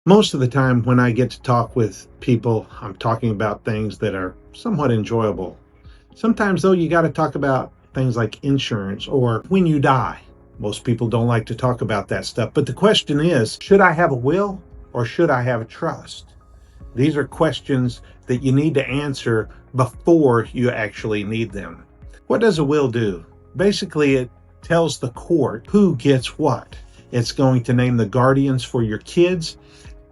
Most of the time when I get to talk with people, I'm talking about things that are somewhat enjoyable. Sometimes, though, you got to talk about things like insurance or when you die. Most people don't like to talk about that stuff. But the question is, should I have a will or should I have a trust? These are questions that you need to answer before you actually need them. What does a will do? Basically, it tells the court who gets what. It's going to name the guardians for your kids,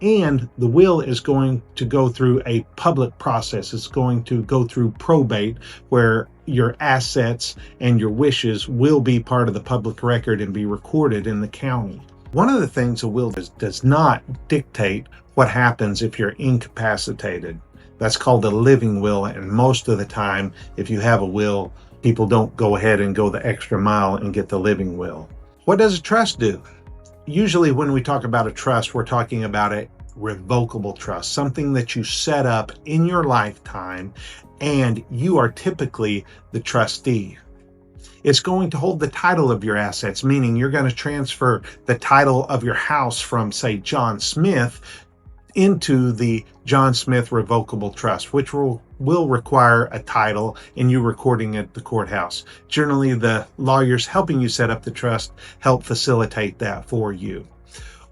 and the will is going to go through a public process. It's going to go through probate, where your assets and your wishes will be part of the public record and be recorded in the county. One of the things a will does not dictate what happens if you're incapacitated. That's called a living will, and most of the time, if you have a will, people don't go ahead and go the extra mile and get the living will. What does a trust do? Usually when we talk about a trust, we're talking about a revocable trust, something that you set up in your lifetime, and you are typically the trustee. It's going to hold the title of your assets, meaning you're going to transfer the title of your house from, say, John Smith into the John Smith Revocable Trust, which will require a title and you recording at the courthouse. Generally, the lawyers helping you set up the trust help facilitate that for you.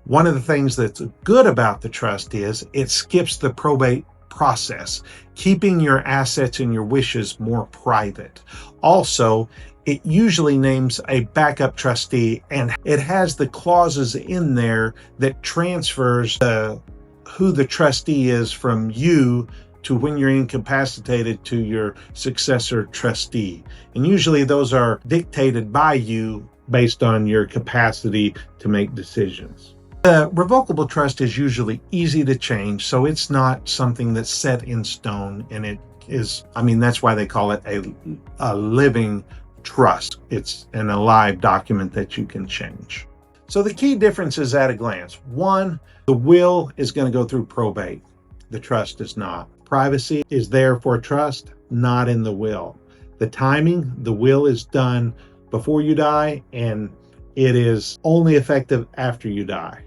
One of the things that's good about the trust is it skips the probate process, keeping your assets and your wishes more private. Also, it usually names a backup trustee, and it has the clauses in there that transfers who the trustee is from you to when you're incapacitated to your successor trustee. And usually those are dictated by you based on your capacity to make decisions. The revocable trust is usually easy to change, so it's not something that's set in stone, and it is, that's why they call it a living trust. It's an alive document that you can change. So the key differences at a glance. One, the will is going to go through probate. The trust is not. Privacy is there for a trust, not in the will. The timing, the will is done before you die, and it is only effective after you die,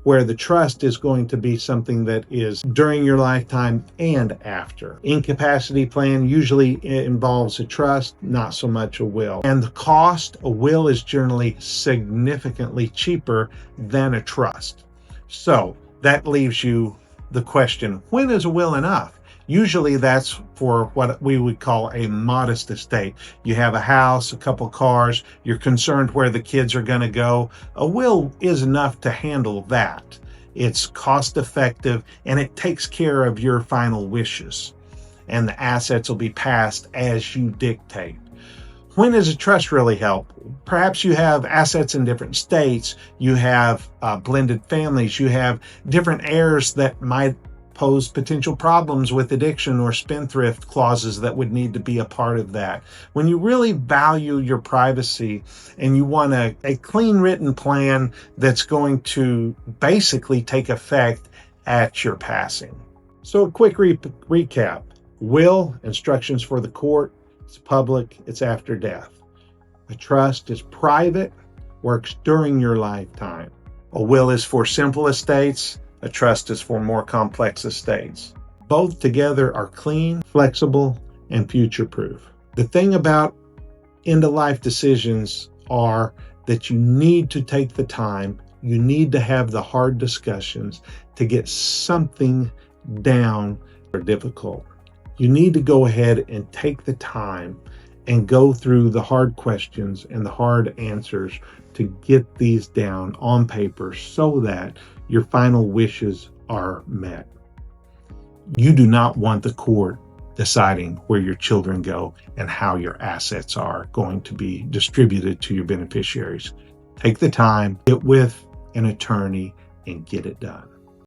where the trust is going to be something that is during your lifetime and after. Incapacity plan usually involves a trust, not so much a will. And the cost, a will is generally significantly cheaper than a trust. So that leaves you the question, when is a will enough? Usually that's for what we would call a modest estate. You have a house, a couple cars, you're concerned where the kids are going to go. A will is enough to handle that. It's cost effective and it takes care of your final wishes. And the assets will be passed as you dictate. When does a trust really help? Perhaps you have assets in different states, you have blended families, you have different heirs that might pose potential problems with addiction or spendthrift clauses that would need to be a part of that. When you really value your privacy and you want a clean written plan that's going to basically take effect at your passing. So a quick recap. Will, instructions for the court. It's public, it's after death. A trust is private, works during your lifetime. A will is for simple estates. A trust is for more complex estates. Both together are clean, flexible, and future-proof. The thing about end-of-life decisions are that you need to take the time, you need to have the hard discussions to get something down or difficult. You need to go ahead and take the time and go through the hard questions and the hard answers to get these down on paper so that your final wishes are met. You do not want the court deciding where your children go and how your assets are going to be distributed to your beneficiaries. Take the time, get with an attorney, and get it done.